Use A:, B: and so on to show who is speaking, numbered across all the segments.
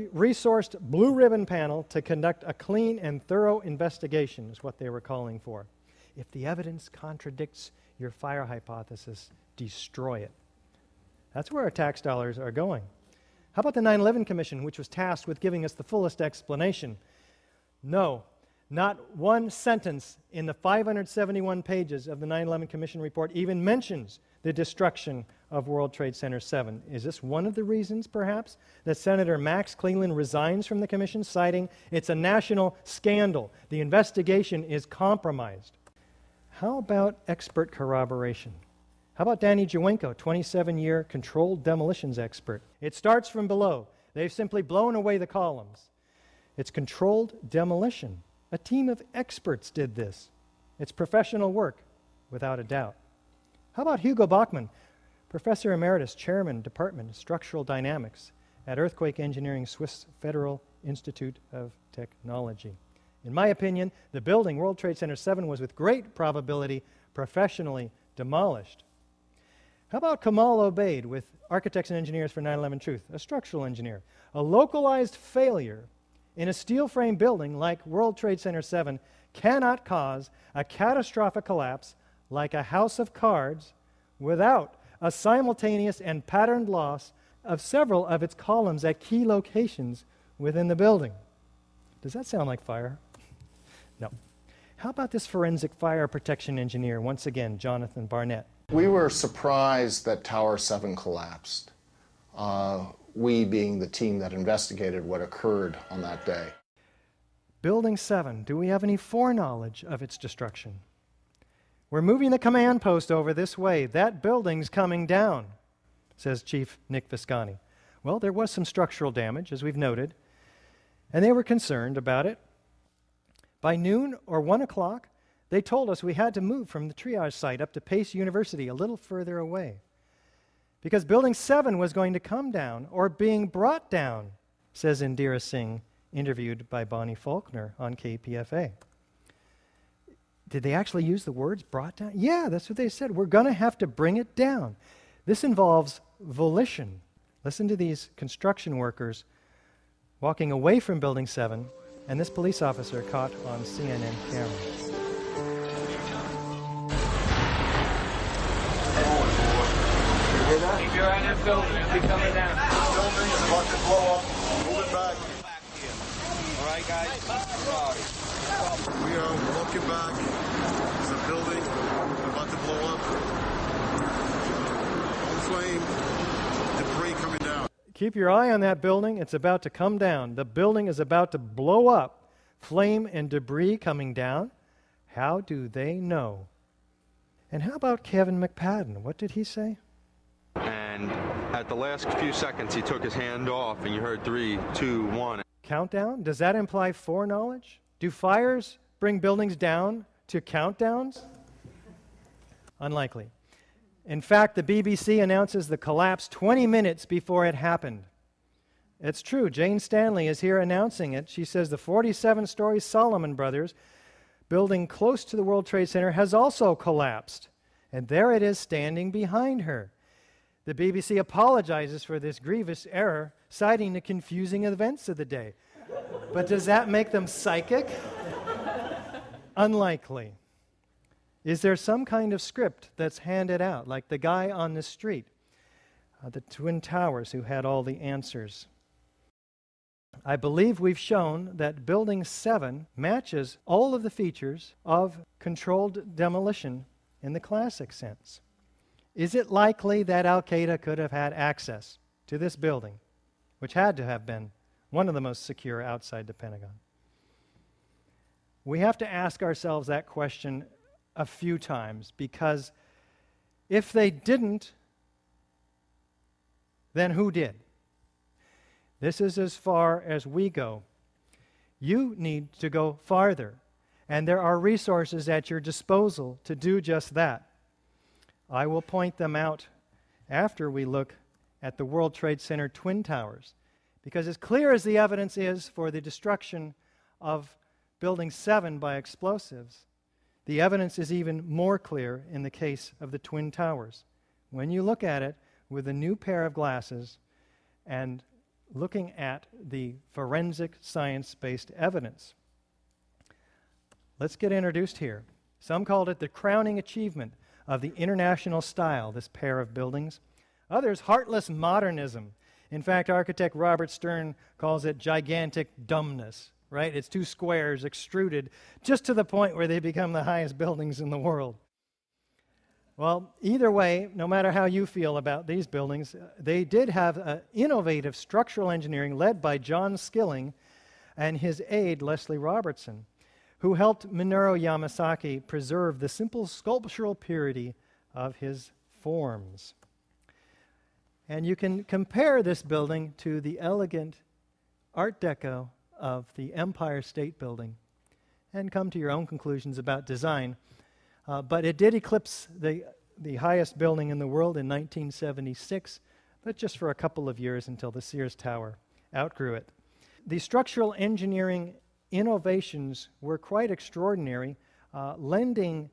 A: resourced blue ribbon panel to conduct a clean and thorough investigation is what they were calling for. If the evidence contradicts your fire hypothesis, destroy it. That's where our tax dollars are going. How about the 9/11 Commission, which was tasked with giving us the fullest explanation? No, not one sentence in the 571 pages of the 9/11 Commission report even mentions the destruction of World Trade Center 7. Is this one of the reasons, perhaps, that Senator Max Cleland resigns from the commission, citing it's a national scandal? The investigation is compromised. How about expert corroboration? How about Danny Jawenko, 27-year controlled demolitions expert? It starts from below. They've simply blown away the columns. It's controlled demolition. A team of experts did this. It's professional work, without a doubt. How about Hugo Bachmann, Professor Emeritus, Chairman, Department of Structural Dynamics at Earthquake Engineering, Swiss Federal Institute of Technology? In my opinion, the building, World Trade Center 7, was with great probability professionally demolished. How about Kamal Obeid with Architects and Engineers for 9/11 Truth, a structural engineer? A localized failure in a steel frame building like World Trade Center 7 cannot cause a catastrophic collapse like a house of cards without a simultaneous and patterned loss of several of its columns at key locations within the building. Does that sound like fire? No. How about this forensic fire protection engineer, once again, Jonathan Barnett?
B: We were surprised that Tower 7 collapsed, we being the team that investigated what occurred on that day.
A: Building 7, do we have any foreknowledge of its destruction? We're moving the command post over this way. That building's coming down, says Chief Nick Visconti. Well, there was some structural damage, as we've noted, and they were concerned about it. By noon or 1 o'clock, they told us we had to move from the triage site up to Pace University, a little further away, because Building 7 was going to come down or being brought down, says Indira Singh, interviewed by Bonnie Faulkner on KPFA. Did they actually use the words brought down? Yeah, that's what they said. We're going to have to bring it down. This involves volition. Listen to these construction workers walking away from Building 7, and this police officer caught on CNN camera.
C: Keep your eye on that building. It'll be coming down.
D: Building is about to blow up. Move it back.
C: All right, guys. Sorry.
D: We are walking back. There's a building about to blow up. On flame. Debris coming down.
A: Keep your eye on that building. It's about to come down. The building is about to blow up. Flame and debris coming down. How do they know? And how about Kevin McPadden? What did he say?
E: And at the last few seconds, he took his hand off, and you heard 3, 2, 1.
A: Countdown? Does that imply foreknowledge? Do fires bring buildings down to countdowns? Unlikely. In fact, the BBC announces the collapse 20 minutes before it happened. It's true. Jane Stanley is here announcing it. She says the 47-story Solomon Brothers building close to the World Trade Center has also collapsed. And there it is standing behind her. The BBC apologizes for this grievous error, citing the confusing events of the day. But does that make them psychic? Unlikely. Is there some kind of script that's handed out, like the guy on the street, the Twin Towers, who had all the answers? I believe we've shown that Building 7 matches all of the features of controlled demolition in the classic sense. Is it likely that Al-Qaeda could have had access to this building, which had to have been one of the most secure outside the Pentagon? We have to ask ourselves that question a few times, because if they didn't, then who did? This is as far as we go. You need to go farther, and there are resources at your disposal to do just that. I will point them out after we look at the World Trade Center Twin Towers, because as clear as the evidence is for the destruction of Building 7 by explosives, the evidence is even more clear in the case of the Twin Towers. When you look at it with a new pair of glasses and looking at the forensic science-based evidence. Let's get introduced here. Some called it the crowning achievement of the international style, this pair of buildings. Others, heartless modernism. In fact, architect Robert Stern calls it gigantic dumbness, right? It's two squares extruded just to the point where they become the highest buildings in the world. Well, either way, no matter how you feel about these buildings, they did have innovative structural engineering led by John Skilling and his aide, Leslie Robertson, who helped Minoru Yamasaki preserve the simple sculptural purity of his forms. And you can compare this building to the elegant Art Deco of the Empire State Building and come to your own conclusions about design. But it did eclipse the highest building in the world in 1976, but just for a couple of years until the Sears Tower outgrew it. The structural engineering innovations were quite extraordinary, lending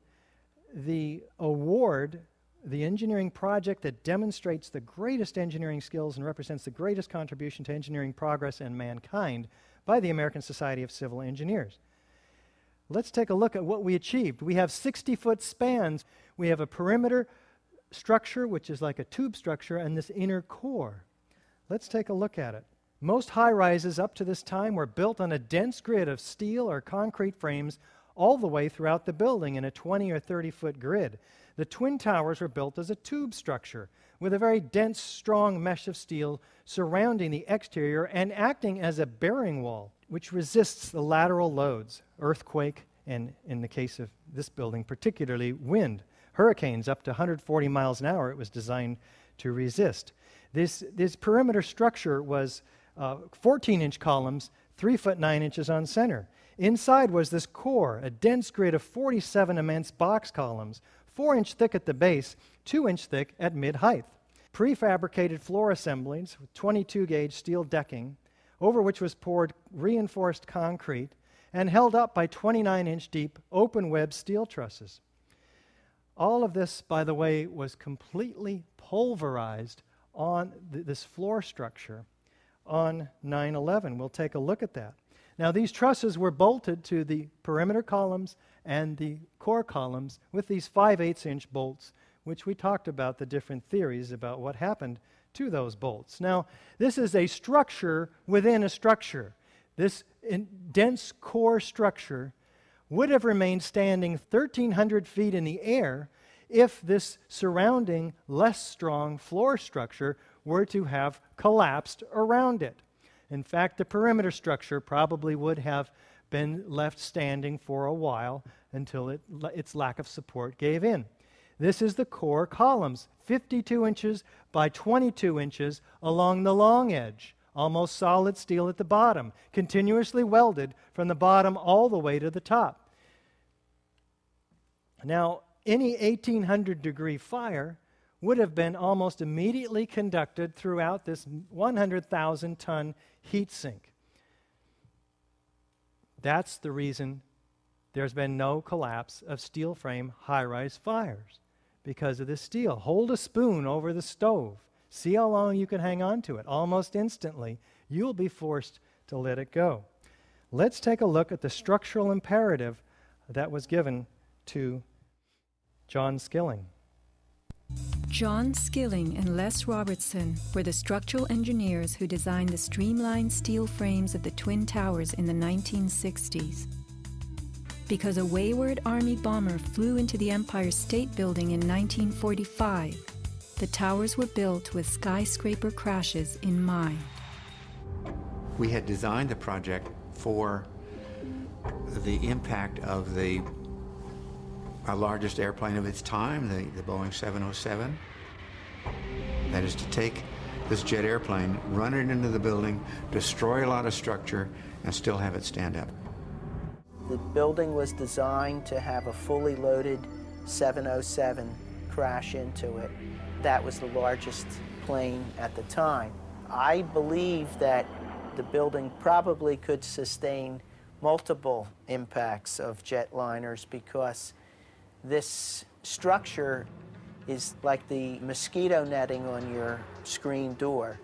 A: the award, the engineering project that demonstrates the greatest engineering skills and represents the greatest contribution to engineering progress and mankind by the American Society of Civil Engineers. Let's take a look at what we achieved. We have 60-foot spans. We have a perimeter structure, which is like a tube structure, and this inner core. Let's take a look at it. Most high-rises up to this time were built on a dense grid of steel or concrete frames all the way throughout the building in a 20 or 30-foot grid. The Twin Towers were built as a tube structure with a very dense, strong mesh of steel surrounding the exterior and acting as a bearing wall, which resists the lateral loads, earthquake, and in the case of this building, particularly wind. Hurricanes up to 140 miles an hour it was designed to resist. This perimeter structure was 14-inch columns, 3 foot 9 inches on center. Inside was this core, a dense grid of 47 immense box columns, 4-inch thick at the base, 2-inch thick at mid-height. Prefabricated floor assemblies with 22-gauge steel decking, over which was poured reinforced concrete and held up by 29-inch deep open-web steel trusses. All of this, by the way, was completely pulverized on this floor structure on 9/11. We'll take a look at that. Now, these trusses were bolted to the perimeter columns and the core columns with these 5/8-inch bolts, which we talked about the different theories about what happened to those bolts. Now, this is a structure within a structure. This dense core structure would have remained standing 1,300 feet in the air if this surrounding, less strong floor structure were to have collapsed around it. In fact, the perimeter structure probably would have been left standing for a while until its lack of support gave in. This is the core columns, 52 inches by 22 inches along the long edge, almost solid steel at the bottom, continuously welded from the bottom all the way to the top. Now, any 1,800-degree fire would have been almost immediately conducted throughout this 100,000-ton heat sink. That's the reason there's been no collapse of steel frame high-rise fires, because of this steel. Hold a spoon over the stove. See how long you can hang on to it. Almost instantly, you'll be forced to let it go. Let's take a look at the structural imperative that was given to John Skilling.
F: John Skilling and Les Robertson were the structural engineers who designed the streamlined steel frames of the Twin Towers in the 1960s. Because a wayward Army bomber flew into the Empire State Building in 1945, the towers were built with skyscraper crashes in mind.
G: We had designed the project for the impact of our largest airplane of its time, the Boeing 707. That is to take this jet airplane, run it into the building, destroy a lot of structure, and still have it stand up.
H: The building was designed to have a fully loaded 707 crash into it. That was the largest plane at the time. I believe that the building probably could sustain multiple impacts of jetliners because this structure is like the mosquito netting on your screen door.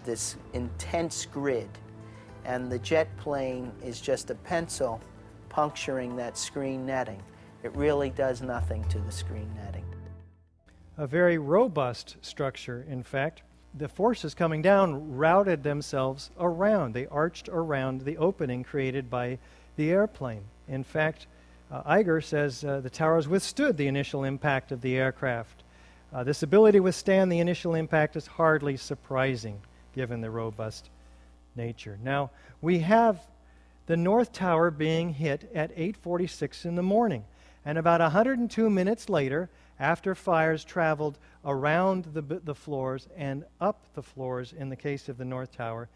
H: this intense grid, and the jet plane is just a pencil puncturing that screen netting. It really does nothing to the screen netting.
A: A very robust structure, in fact. The forces coming down routed themselves around. They arched around the opening created by the airplane. In fact, Iger says the towers withstood the initial impact of the aircraft. This ability to withstand the initial impact is hardly surprising, given the robust nature. Now, we have the North Tower being hit at 8:46 in the morning, and about 102 minutes later, after fires traveled around the floors and up the floors in the case of the North Tower,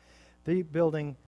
A: the building